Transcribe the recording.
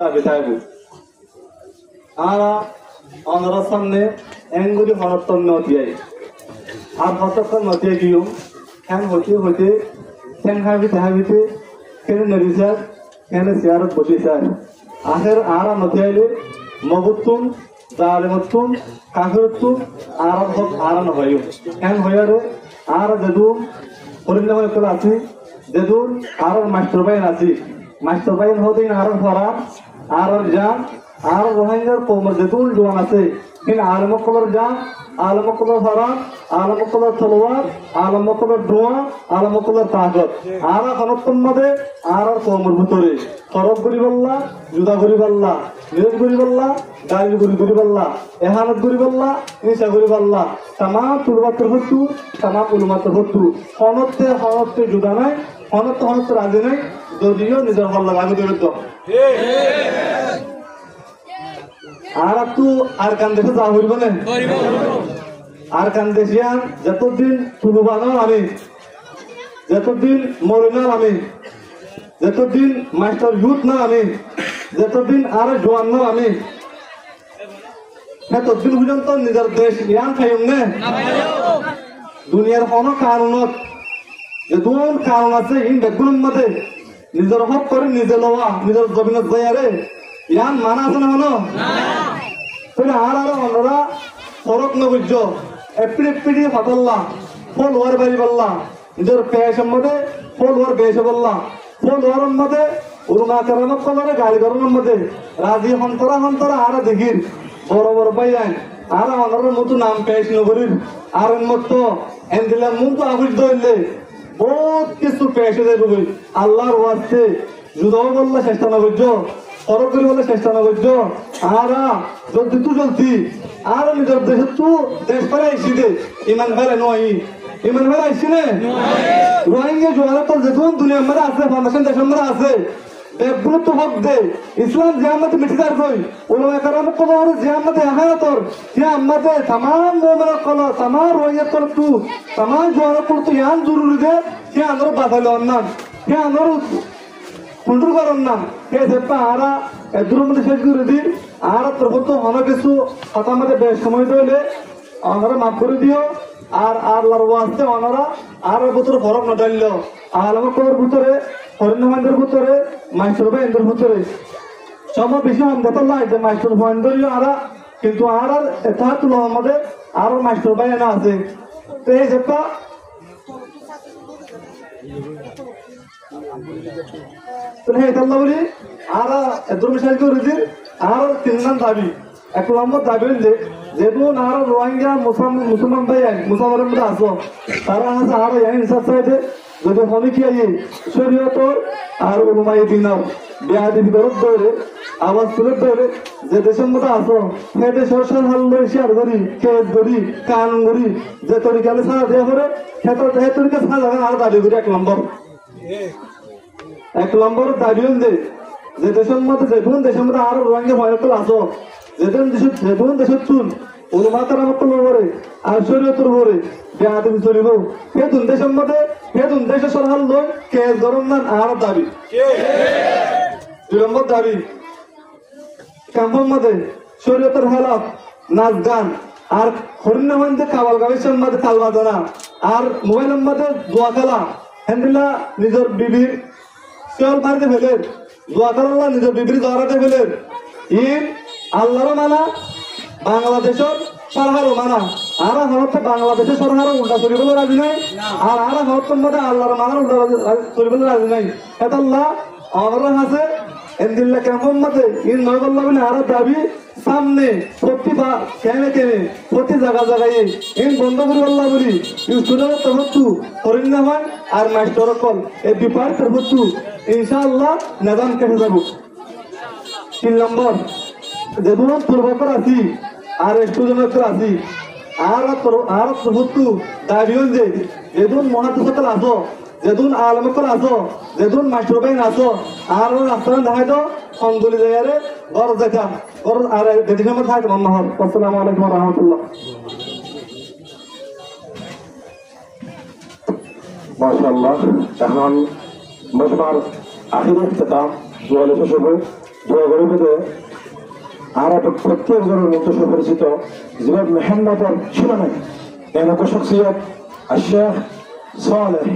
দাবি থাকবো আরা অনর সামনে এঙ্গুলি হনত্তর নদিয়াই আর হতক্ষণ নদিয়া গিয়ে হ্যাং হইতে হইতে ঠ্যাং হাবিতে কেন নরিসার কেন চেয়ারত বসিসার আখের আরা নদিয়াইলে মগুতুম জালেমতুম কাফিরতুম আর হক আর নহয়ু হ্যাং হইয়ারে আর যেদুন হরিণ হয়ে করে আছি যেদুন আর মাস্টার বাইন আছি মাস্টার বাইন হতেই আর ফরা আর জান আর রোহিঙ্গার কোমর যেতুল জোয়ান আছে কিন্তু আলমকলর জান আলমকলর ফরা আলমকলর তলোয়ার আলমকলর ধোঁয়া আলমকলর তাকত আর হনত্তম মধ্যে আর কোমর ভিতরে খরব করি বললা জুদা করি বললা নিরজ করি বললা গাইল করি বললা এহানত করি বললা নিশা করি বললা তামাম তুলমাত্র হতু তামাম উলমাত্র হতু হনত্তে জুদা নাই হনত্তে রাজি নাই যদিও নিজের হল্লা আমি দরিদ্র আর তু আর কান দেশে যা হইব না আর কান দেশিয়ান যতদিন তুলুবানো আমি যতদিন মরিনা আমি যতদিন মাস্টার ইউথ না আমি যতদিন আর জোয়ান না আমি ততদিন পর্যন্ত নিজের দেশ ইয়ান খাইম নে দুনিয়ার কোনো কারণত যে দুন কারণ আছে ইন বেগুলোর মধ্যে নিজের হক করে নিজে লওয়া নিজের জমিনত যাইয়ারে ইয়ান মানা আছে না হলো আর অন্যরা সড়ক নবীর্য এপিডি ফাটাল্লা ফল ওয়ার বাড়ি বললা নিজের পেয়েছের মধ্যে ফল ওয়ার বেয়েছে বললা ফল ওয়ারের মধ্যে উরুমা কেরামক কলরে গাড়ি গরমের মধ্যে রাজি হন্তরা আর দেখির বড় পাই যায় আর অন্যর মতো নাম পেয়েছ নগরীর আর মতো এন দিলে মুখ আগুজ ধরলে বহুত কিছু পেয়েছে দেবে আল্লাহর ওয়াস্তে যুদাও বললে চেষ্টা না করছো সরব করি বলে চেষ্টা না করছো আর জলদি আর নিজের দেশে তু দেশ ফেলে আইসি দে ইমান ফেলে নয় ইমান ফেলে আইসি নে রোহিঙ্গা জোয়ারে তো যেগুন দুনিয়ার মধ্যে আছে ফাউন্ডেশন দেশের মধ্যে আছে বেগুলো তো হক দে ইসলাম যে আমাদের মিঠিদার কই ওলা কারণ কো যে আমাদের আহাতর যে আমাদের तमाम মোমেন কল तमाम রোহিঙ্গা কল তু तमाम জোয়ারে কল তু ইয়ান জরুরি দে যে আমরা বাধাইল না যে আমরা কুন্ডুর করেন না কে সেপা আরা এদুর মধ্যে শেষ করে দিন আর প্রভুত্ব অনেক কিছু কথা আমাদের বেশ সময় দিলে আমরা মাফ করে দিও আর আল্লাহর ওয়াস্তে ওনারা আর ভিতরে ফরক না ডাইল আলমকর ভিতরে হরিণমানদের ভিতরে মাইসুর ভাইদের ভিতরে সব বেশি আমদাত আল্লাহ যে মাইসুর ভাইদের আরা কিন্তু আর এটা তুলো আমাদের আরো মাইসুর ভাই না আছে তো এই সেপা আর এদুর মিশাল করে দিন আর তিনজন দাবি এক নম্বর দাবি হইলে যেগুন আর রোহিঙ্গা মুসলমান ভাই মুসলমানের মধ্যে আসো তারা আছে আর ইনসাফ চাইতে যদি হনি কি আই শরীয়তর আর উলমায়ে দিনাও বিয়াদি বিরোধ ধরে আওয়াজ তুলে ধরে যে দেশের মধ্যে আসো সে দেশের সরকার শেয়ার করি কেস করি কানুন করি যে তরিকালে সারা দেওয়া করে সে তরিকা সারা যাবেন আর দাবি করি এক নম্বর দাবি হচ্ছে যে দেশের মধ্যে দেশের মধ্যে আরো রোহিঙ্গা ভয়কল আসো যেদিন দেশের চুল উলমাতার আমল করে আর শরীয়তের করে বেআদব চলিব সেদিন দেশের মধ্যে সেদিন দেশের সরকার লোক কেস ধরন না আর দাবি 2 নম্বর দাবি ক্যাম্পের মধ্যে শরীয়তের হেলাফ নাচ গান আর হরিণ মধ্যে কাবাল গাবিসের মধ্যে তাল বাজানা আর মোবাইলের মধ্যে জুয়া খেলা হেন্দিলা নিজের বিবির কেবল বাড়িতে ফেলেন দোয়া করল্লা নিজের বিবৃতি দহরাতে ফেলেন ইন আল্লাহরও মানা বাংলাদেশের সরকারও মানা আর হচ্ছে বাংলাদেশের সরকারও উল্টা চলি বলে রাজি নাই আর হচ্ছে মধ্যে আল্লাহর মানার উল্টা চলি বলে রাজি নাই এটা আল্লাহ আমার আছে এন্দিল্লা কেমন মতে ইন নয় বললাম বলে আরো দাবি সামনে প্রতি কেনে প্রতি জায়গায় ইন বন্ধ করে বললাম বলি ইউসুলের তহতু হরিণ হয় আর মাস্টার কল এই বিপার তহতু ইনশাআল্লাহ নিজাম কেটে যাব 3 নম্বর যেদুন পূর্বকর আছি আর স্টুডেন্টর আছি আর তহতু দাবি হচ্ছে যেদুন মহাদুসকল আসো যেদুন আলমকল আসো যেদুন মাস্টার বাইন আসো আর রাস্তা দেখাই তো সন্দুলি জায়গায় ঘর যেতাম ঘর আর যেদিন আমার থাকতাম আল্লাহ আসসালামু আলাইকুম ওয়া রাহমাতুল্লাহ মাশাআল্লাহ এখন মজমার আখির ইখতিতাম জোয়ালে শেষ হবে দোয়া গরিবদে আর প্রত্যেকজনের মতো সুপরিচিত যেভাবে মেহম্মদের ছিল না এমন শখসিয়ত আশেখ সালেহ